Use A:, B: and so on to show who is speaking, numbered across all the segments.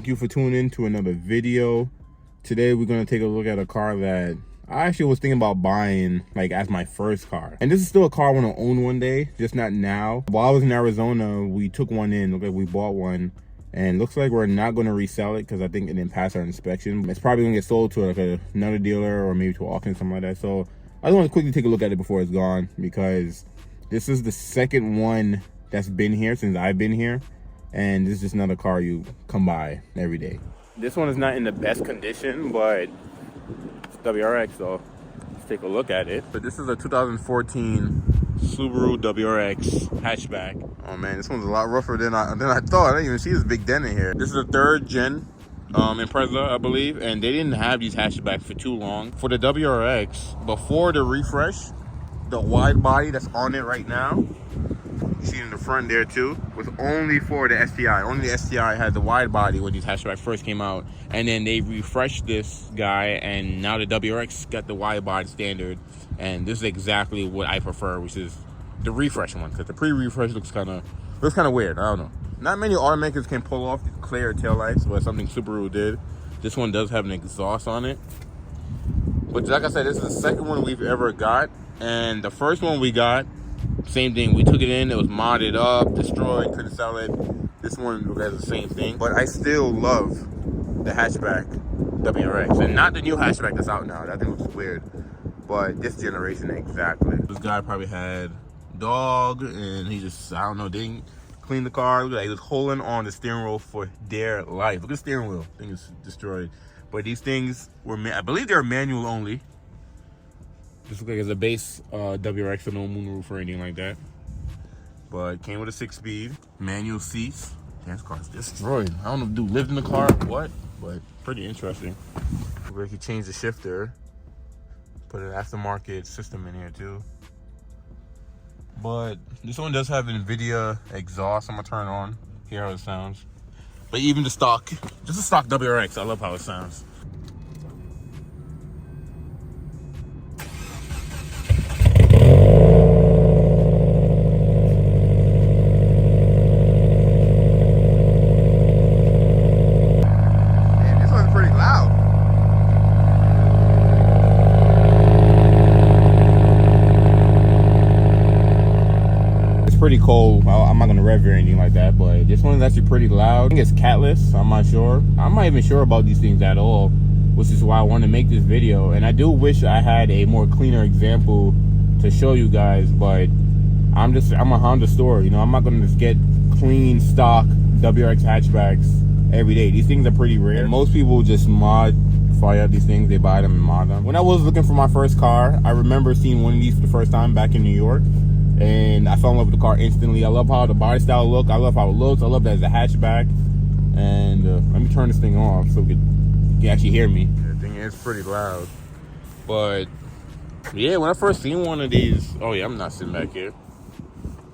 A: Thank you for tuning in to another video. Today we're going to take a look at a car that I actually was thinking about buying like as my first car. And this is still a car I want to own one day, just not now. While I was in Arizona, we took one in. Look like we bought one. And looks like we're not going to resell it because I think it didn't pass our inspection. It's probably going to get sold to like another dealer or maybe to auction, something like that. So I just want to quickly take a look at it before it's gone, because this is the second one that's been here since I've been here. And this is just another car you come by every day. This one is not in the best condition, but it's WRX, so let's take a look at it. But this is a 2014 Subaru WRX Hatchback. Oh man, this one's a lot rougher than I thought. I didn't even see this big dent in here. This is a third gen Impreza, I believe, and they didn't have these hatchbacks for too long. For the WRX, before the refresh, the wide body that's on it right now, you see in the front there too, was only for the STI. Only the STI had the wide body when these hatchbacks first came out, and then they refreshed this guy, and now the WRX got the wide body standard, and this is exactly what I prefer, which is the refresh one, because the pre-refresh looks kind of weird. I don't know. Not many automakers can pull off these clear taillights, but something Subaru did. This one does have an exhaust on it, but like I said, this is the second one we've ever got, and the first one we got, same thing. We took it in, it was modded up, destroyed, couldn't sell it. This one has the same thing, but I still love the hatchback WRX, and not the new hatchback that's out now. That thing looks weird, but this generation exactly. This guy probably had dog, and he just, I don't know, didn't clean the car. Look, he was holding on the steering wheel for dear life. Look at the steering wheel, thing is destroyed. But these things were, I believe they're manual only. This looks like it's a base WRX, so no moonroof or anything like that. But came with a 6-speed, manual seats. Damn, this car's destroyed. I don't know if dude lived in the car or what, but pretty interesting. Where he changed the shifter, put an aftermarket system in here too. But this one does have NVIDIA exhaust. I'm gonna turn it on, hear how it sounds. But even the stock, just a stock WRX, I love how it sounds. Pretty cold. I'm not gonna rev or anything like that, but this one is actually pretty loud. I think it's catless. I'm not sure. I'm not even sure about these things at all, which is why I want to make this video. And I do wish I had a more cleaner example to show you guys, but I'm a Honda store, you know. I'm not gonna just get clean stock WRX hatchbacks every day. These things are pretty rare. And most people just fire up these things, they buy them and mod them. When I was looking for my first car, I remember seeing one of these for the first time back in New York, and I fell in love with the car instantly. I love how the body style look. I love how it looks. I love that it's a hatchback. And let me turn this thing off so you can actually hear me. The thing is pretty loud. But yeah, when I first seen one of these, oh yeah, I'm not sitting back here.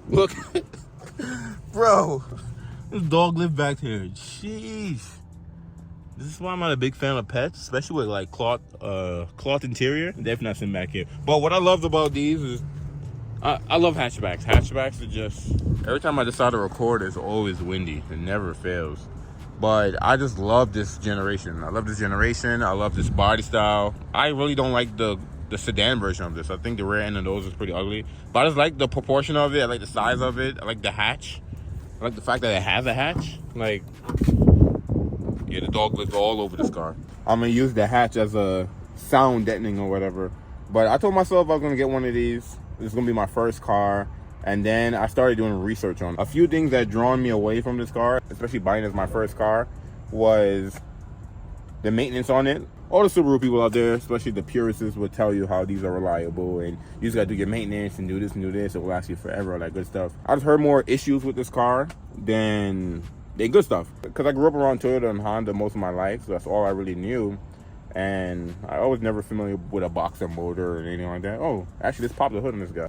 A: Look, bro, this dog lived back here. Jeez. This is why I'm not a big fan of pets, especially with like cloth interior. I'm definitely not sitting back here. But what I loved about these is I love hatchbacks. Hatchbacks are just, every time I decide to record, it's always windy. It never fails. But I just love this generation. I love this generation. I love this body style. I really don't like the sedan version of this. I think the rear end of those is pretty ugly. But I just like the proportion of it. I like the size of it. I like the hatch. I like the fact that it has a hatch. Like, yeah, the dog lives all over this car. I'm going to use the hatch as a sound deadening or whatever. But I told myself I was going to get one of these. This is gonna be my first car, and then I started doing research on a few things that drawn me away from this car, especially buying as my first car, was the maintenance on it. All the Subaru people out there, especially the purists, would tell you how these are reliable and you just gotta do your maintenance and do this and do this. It will last you forever, all that good stuff. I just heard more issues with this car than good stuff, because I grew up around Toyota and Honda most of my life, so that's all I really knew. And I was never familiar with a boxer motor or anything like that. Oh, actually, let's pop the hood on this guy.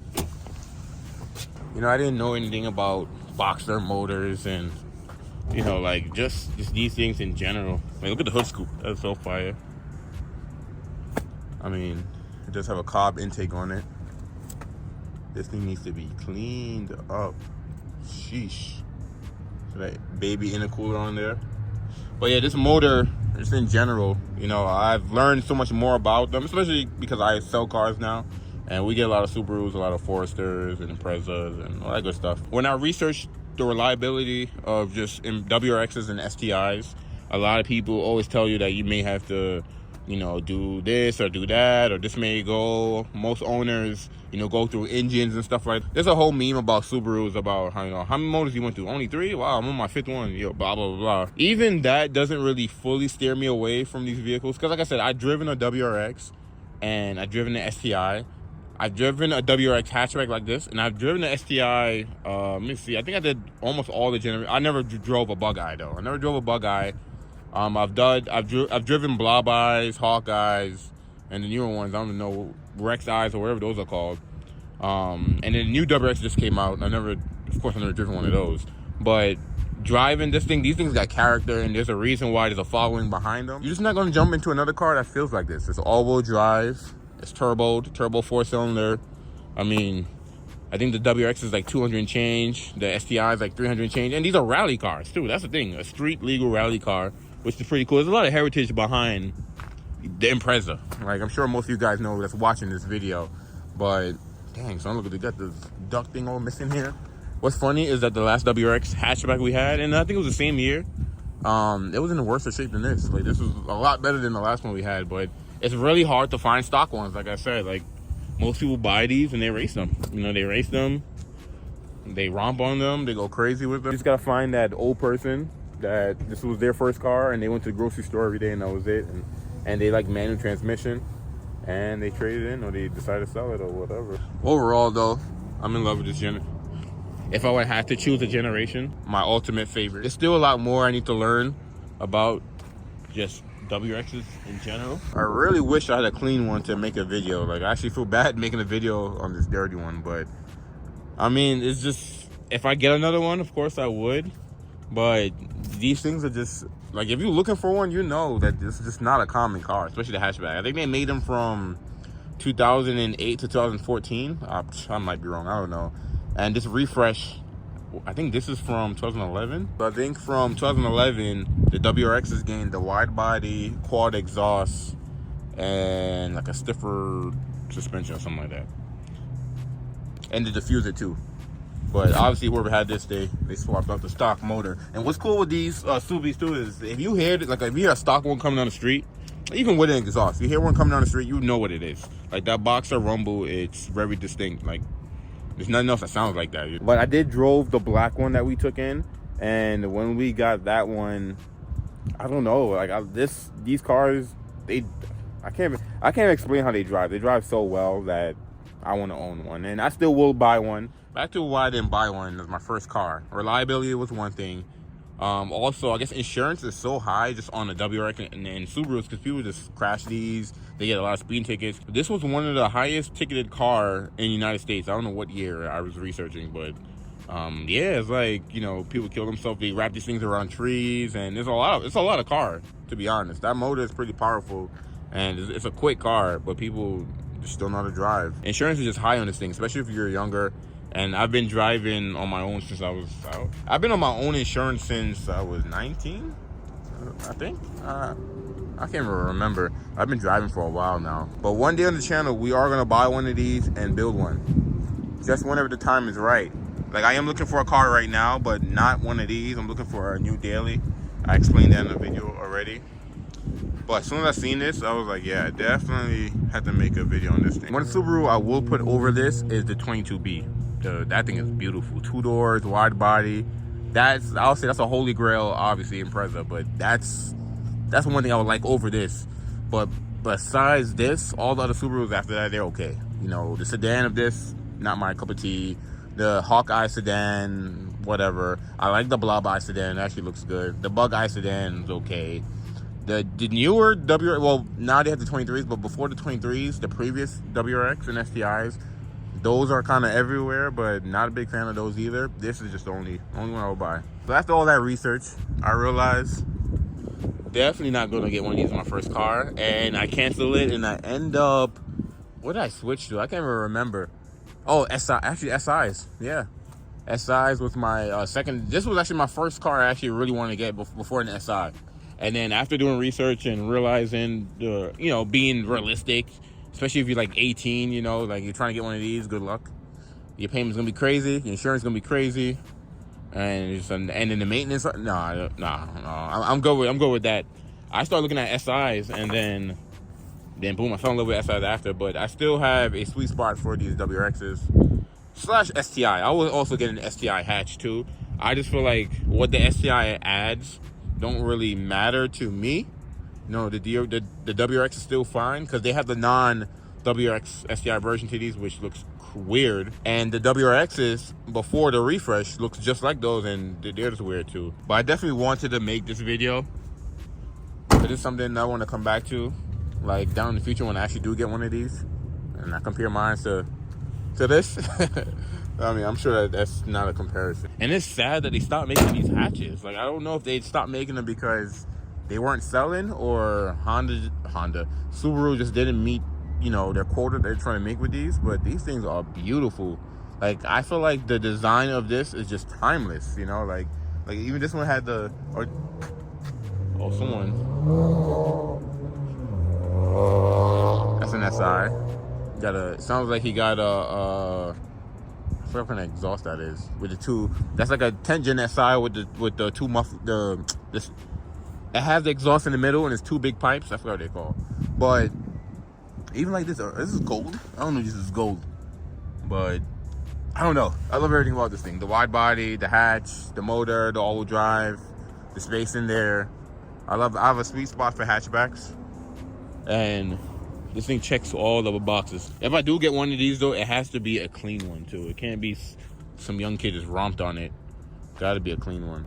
A: You know, I didn't know anything about boxer motors and, you know, like just these things in general. Like, look at the hood scoop. That's so fire. I mean, it does have a Cobb intake on it. This thing needs to be cleaned up. Sheesh. So that baby intercooler on there. But yeah, this motor, just in general, you know, I've learned so much more about them, especially because I sell cars now. And we get a lot of Subarus, a lot of Foresters and Imprezas and all that good stuff. When I researched the reliability of just WRXs and STIs, a lot of people always tell you that you may have to, you know, do this or do that, or this may go. Most owners, you know, go through engines and stuff like that. There's a whole meme about Subarus about how, you know, how many motors you went through? Only 3? Wow, I'm on my 5th one. Yo, blah, blah, blah. Even that doesn't really fully steer me away from these vehicles. Because like I said, I've driven a WRX and I've driven an STI. I've driven a WRX hatchback like this, and I've driven an STI. Let me see. I think I did almost all the generations. I never drove a bug eye though. I never drove a bug eye. I've driven blob eyes, hawk eyes, and the newer ones. I don't even know, Rex eyes or whatever those are called. And then the new WRX just came out. I never, of course, I never driven one of those. But driving this thing, these things got character, and there's a reason why there's a following behind them. You're just not going to jump into another car that feels like this. It's all-wheel drive. It's turbo 4-cylinder. I mean, I think the WRX is like 200 and change. The STI is like 300 and change. And these are rally cars too. That's the thing. A street legal rally car, which is pretty cool. There's a lot of heritage behind the Impreza. Like, I'm sure most of you guys know that's watching this video. But dang, son, look at, they got this duck thing all missing here. What's funny is that the last WRX hatchback we had, and I think it was the same year, it was in a worse shape than this. Like, this was a lot better than the last one we had, but it's really hard to find stock ones. Like I said, like, most people buy these and they race them. You know, they race them, they romp on them, they go crazy with them. You just gotta find that old person that this was their first car and they went to the grocery store every day and that was it. And they like manual transmission and they traded in, or they decided to sell it or whatever. Overall though, I'm in love with this generation. If I would have to choose a generation, my ultimate favorite. There's still a lot more I need to learn about just WRXs in general. I really wish I had a clean one to make a video. Like, I actually feel bad making a video on this dirty one, but I mean, it's just, if I get another one, of course I would. But these things are just, like, if you're looking for one, you know that this is just not a common car, especially the hatchback. I think they made them from 2008 to 2014. I might be wrong, I don't know. And this refresh, I think this is from 2011. But I think from 2011, the WRX has gained the wide body, quad exhaust, and like a stiffer suspension or something like that. And the diffuser too. But obviously, whoever had this, they swapped out the stock motor. And what's cool with these Subis too is if you hear it, like if you hear a stock one coming down the street, even with an exhaust, if you hear one coming down the street, you know what it is. Like that boxer rumble, it's very distinct. Like, there's nothing else that sounds like that. But I did drove the black one that we took in, and when we got that one, I don't know. Like these cars, I can't explain how they drive. They drive so well that I want to own one, and I still will buy one. Back to why I didn't buy one. It was my first car. Reliability was one thing. Also, I guess insurance is so high just on the WRX and Subarus because people just crash these. They get a lot of speeding tickets. This was one of the highest ticketed car in the United States. I don't know what year I was researching, but yeah, it's like, you know, people kill themselves. They wrap these things around trees, and it's a lot of car, to be honest. That motor is pretty powerful, and it's a quick car, but people just don't know how to drive. Insurance is just high on this thing, especially if you're younger. And I've been driving on my own since I was out. I've been on my own insurance since I was 19, I think. I can't even remember. I've been driving for a while now. But one day on the channel, we are gonna buy one of these and build one. Just whenever the time is right. Like, I am looking for a car right now, but not one of these. I'm looking for a new daily. I explained that in the video already. But as soon as I seen this, I was like, yeah, I definitely have to make a video on this thing. One Subaru I will put over this is the 22B. That thing is beautiful. 2 doors, wide body. I'll say that's a holy grail, obviously, Impreza, but that's one thing I would like over this. But besides this, all the other Subarus after that, they're okay. You know, the sedan of this, not my cup of tea. The Hawkeye sedan, whatever. I like the Blob Eye sedan, it actually looks good. The Bug Eye sedan is okay. The newer WRX, well, now they have the 23s, but before the 23s, the previous WRX and STIs, those are kind of everywhere, but not a big fan of those either. This is just the only one I will buy. So after all that research, I realized definitely not going to get one of these in my first car, and I canceled it, and I end up, what did I switch to? I can't even remember. Oh, SIs, yeah. SIs was my second. This was actually my first car I actually really wanted to get before an SI. And then after doing research and realizing the, you know, being realistic, especially if you're like 18, you know, like you're trying to get one of these, good luck. Your payment's gonna be crazy, your insurance gonna be crazy, and then the maintenance. Nah. I'm good with that. I started looking at SIs, and then boom, I fell in love with SIs after. But I still have a sweet spot for these WRXs slash STI. I will also get an STI hatch too. I just feel like what the STI adds don't really matter to me. No, the WRX is still fine because they have the non-WRX STI version to these, which looks weird. And the WRXs before the refresh looks just like those, and they're just weird too. But I definitely wanted to make this video. It is something I want to come back to, like down in the future when I actually do get one of these, and I compare mine to this. I mean, I'm sure that's not a comparison. And it's sad that they stopped making these hatches. Like, I don't know if they stopped making them because they weren't selling, or Subaru just didn't meet, you know, their quota they're trying to make with these. But these things are beautiful. Like, I feel like the design of this is just timeless, you know. Like even this one had the, someone, that's an SI. It sounds like he got a I forgot what kind of exhaust that is, with the two. That's like a 10 gen SI with the two this. It has the exhaust in the middle and it's two big pipes. I forgot what they're called. But even like this is gold. I don't know if this is gold, but I don't know. I love everything about this thing. The wide body, the hatch, the motor, the all-wheel drive, the space in there. I have a sweet spot for hatchbacks, and this thing checks all the boxes. If I do get one of these though, it has to be a clean one too. It can't be some young kid just romped on it. Gotta be a clean one.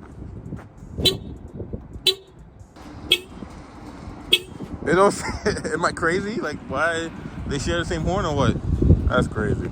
A: You know, am I crazy? Like, why they share the same horn or what? That's crazy.